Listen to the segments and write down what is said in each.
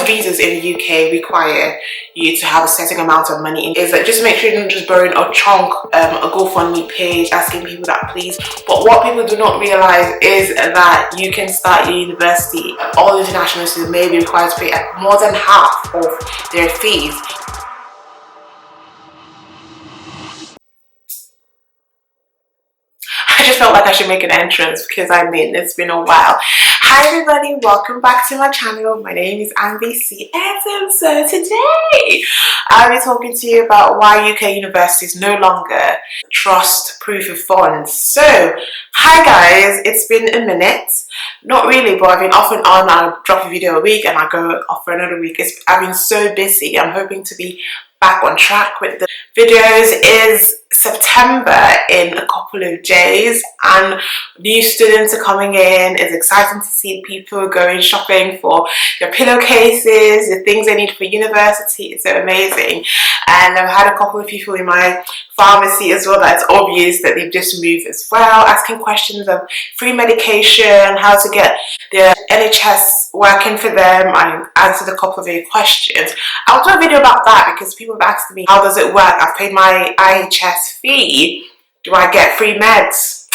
visas in the UK require you to have a certain amount of money. Is that just make sure you're not just borrowing a chunk, a GoFundMe page asking people that please. But what people do not realize is that you can start your university. All international students may be required to pay more than half of their fees. I just felt like I should make an entrance because I mean it's been a while. Hi everybody, welcome back to my channel. My name is MVC and so today I'll be talking to you about why UK universities no longer trust proof of funds. So hi guys, it's been a minute. Not really, but I've been off and on. I drop a video a week and I go off for another week. I've been so busy. I'm hoping to be back on track with the videos. Is September in a couple of days and new students are coming in. It's exciting to see people going shopping for their pillowcases, the things they need for university. It's so amazing. And I've had a couple of people in my pharmacy as well that's obvious that they've just moved as well, asking questions of free medication, how to get the NHS working for them. I answered a couple of their questions. I'll do a video about that because people have asked me, how does it work? I've paid my IHS fee. Do I get free meds?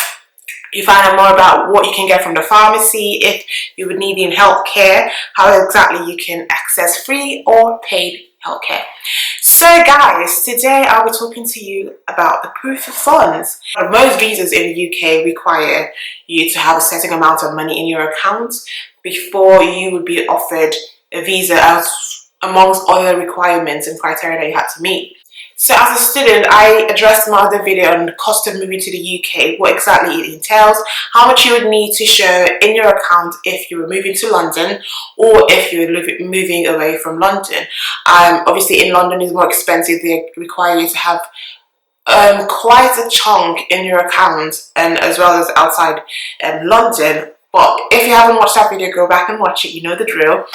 You find out more about what you can get from the pharmacy, if you would need in healthcare, how exactly you can access free or paid healthcare. So guys, today I'll be talking to you about the proof of funds. Most visas in the UK require you to have a certain amount of money in your account before you would be offered a visa, as amongst other requirements and criteria that you have to meet. So as a student, I addressed my other video on the cost of moving to the UK, what exactly it entails, how much you would need to show in your account if you were moving to London or if you were moving away from London. Obviously in London is more expensive. They require you to have quite a chunk in your account, and as well as outside London. But if you haven't watched that video, go back and watch it. You know the drill.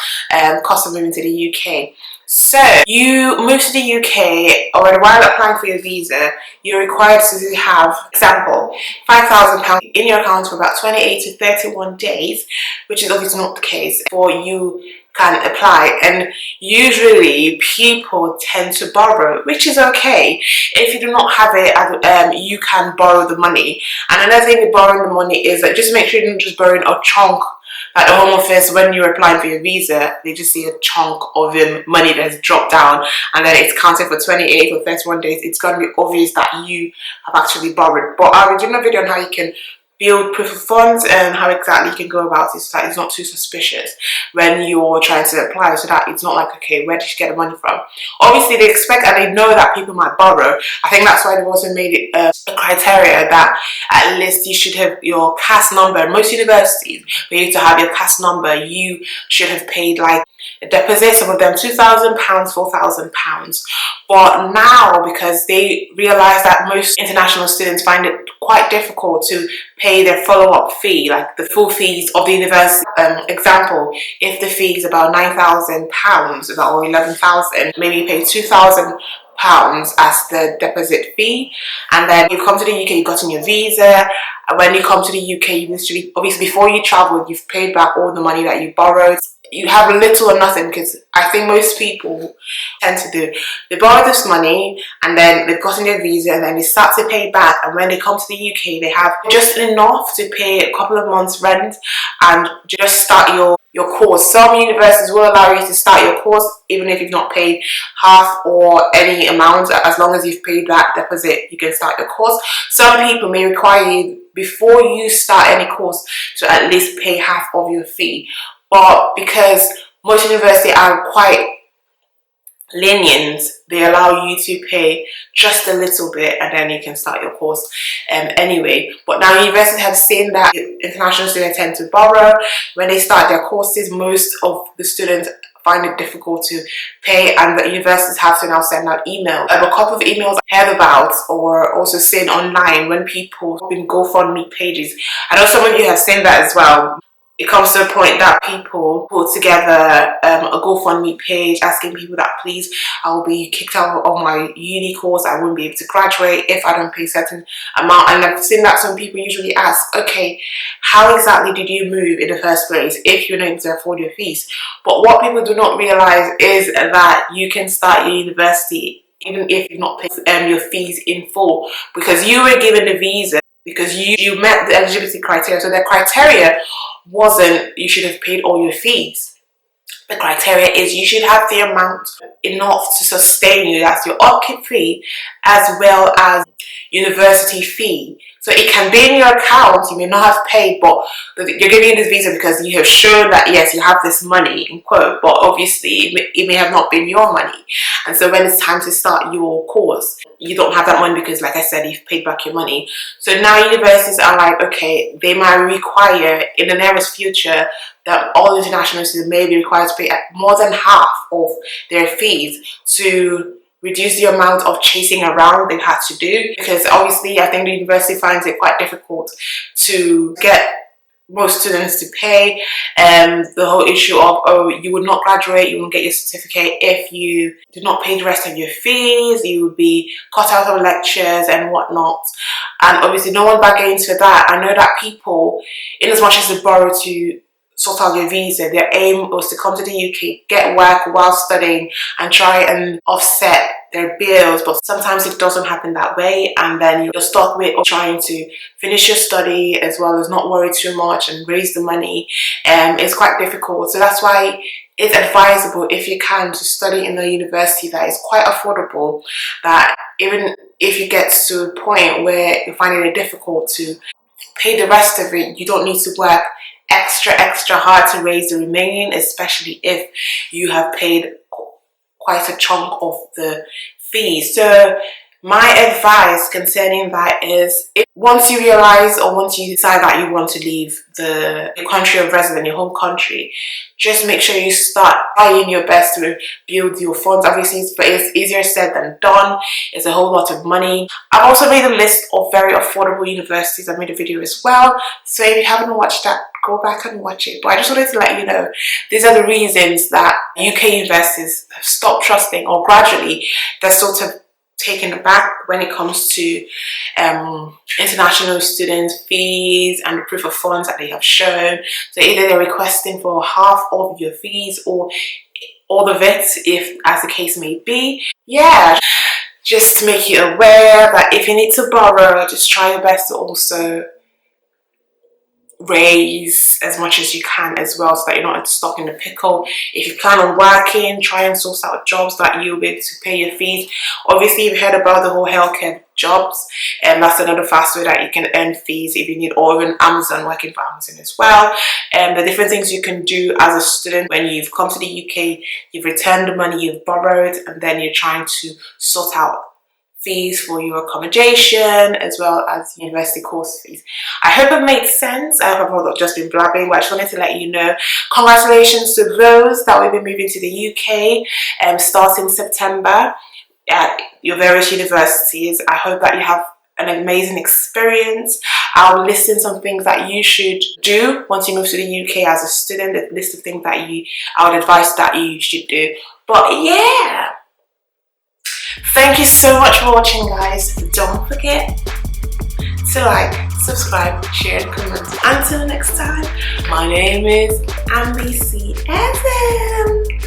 Cost of moving to the UK. So you move to the UK, or while applying for your visa, you're required to have, example, £5,000 in your account for about 28 to 31 days, which is obviously not the case before you can apply. And usually people tend to borrow, which is okay. If you do not have it, you can borrow the money. And another thing with borrowing the money is that just make sure you're not just borrowing a chunk. At the Home Office, when you're applying for your visa, they just see a chunk of money that's dropped down and then it's counted for 28 or 31 days. It's going to be obvious that you have actually borrowed. But I'll be doing a video on how you can build proof of funds and how exactly you can go about it so that it's not too suspicious when you're trying to apply, so that it's not like, okay, where did you get the money from? Obviously they expect and they know that people might borrow. I think that's why they've also made it a criteria that at least you should have your CAS number. Most universities, for you to have your CAS number, you should have paid like a deposit, some of them £2,000, £4,000. But now, because they realize that most international students find it quite difficult to pay their follow-up fee, like the full fees of the university. Example, if the fee is about £9,000 or 11,000, maybe you pay £2,000 as the deposit fee, and then you come to the UK, you got in your visa. And when you come to the UK, you usually, obviously before you travel, you've paid back all the money that you borrowed. You have little or nothing, because I think most people tend to do, they borrow this money and then they've gotten their visa and then they start to pay back, and when they come to the UK they have just enough to pay a couple of months rent and just start your course. Some universities will allow you to start your course even if you've not paid half or any amount. As long as you've paid that deposit, you can start your course. Some people may require you, before you start any course, to at least pay half of your fee. But because most universities are quite lenient, they allow you to pay just a little bit and then you can start your course anyway. But now universities have seen that international students tend to borrow. When they start their courses, most of the students find it difficult to pay, and the universities have to now send out emails. A couple of emails I heard about or also seen online when people have been GoFundMe pages. I know some of you have seen that as well. it comes to a point that people put together a GoFundMe page asking people that please, I will be kicked out of my uni course, I won't be able to graduate if I don't pay a certain amount. And I've seen that some people usually ask, okay, how exactly did you move in the first place if you're not able to afford your fees? But what people do not realize is that you can start your university even if you've not paid your fees in full, because you were given the visa because you met the eligibility criteria. So the criteria wasn't you should have paid all your fees. The criteria is you should have the amount enough to sustain you. That's your upkeep fee as well as university fee. So it can be in your account, you may not have paid, but you're giving this visa because you have shown that yes, you have this money, in quote, but obviously it may have not been your money. And so when it's time to start your course, you don't have that money because, like I said, you've paid back your money. So now universities are like, okay, they might require in the nearest future that all international students may be required to pay more than half of their fees to reduce the amount of chasing around they've had to do, because obviously I think the university finds it quite difficult to get most students to pay. The whole issue of, oh, you would not graduate, you won't get your certificate if you did not pay the rest of your fees, you would be cut out of lectures and whatnot. And obviously no one bargains for that. I know that people, in as much as they borrow to sort out your visa, their aim was to come to the UK, get work while studying and try and offset their bills, but sometimes it doesn't happen that way, and then you're stuck with trying to finish your study as well as not worry too much and raise the money. It's quite difficult. So that's why it's advisable, if you can, to study in a university that is quite affordable, that even if you get to a point where you're finding it difficult to pay the rest of it, you don't need to work extra hard to raise the remaining, especially if you have paid quite a chunk of the fees. So my advice concerning that is, once you realize or once you decide that you want to leave the country of residence, your home country, just make sure you start trying your best to build your funds. Obviously, it's easier said than done. It's a whole lot of money. I've also made a list of very affordable universities. I made a video as well. So if you haven't watched that, go back and watch it. But I just wanted to let you know, these are the reasons that UK universities have stopped trusting, or gradually they're sort of taken aback when it comes to international students' fees and the proof of funds that they have shown. So either they're requesting for half of your fees or all of it, if as the case may be. Yeah, just to make you aware that if you need to borrow, just try your best to also raise as much as you can as well, so that you're not stuck in the pickle. If you plan on working, try and source out jobs that you'll be able to pay your fees. Obviously, you've heard about the whole healthcare jobs, and that's another fast way that you can earn fees if you need, or even Amazon, working for Amazon as well. And the different things you can do as a student when you've come to the UK, you've returned the money you've borrowed, and then you're trying to sort out fees for your accommodation as well as university course fees. I hope it made sense. I hope I've not just been blabbing, but I just wanted to let you know. Congratulations to those that will be moving to the UK starting September at your various universities. I hope that you have an amazing experience. I'll list in some things that you should do once you move to the UK as a student, a list of things that I would advise that you should do. But yeah, thank you so much for watching, guys. Don't forget to like, subscribe, share, and comment. Until next time, my name is Ambi C. Evans.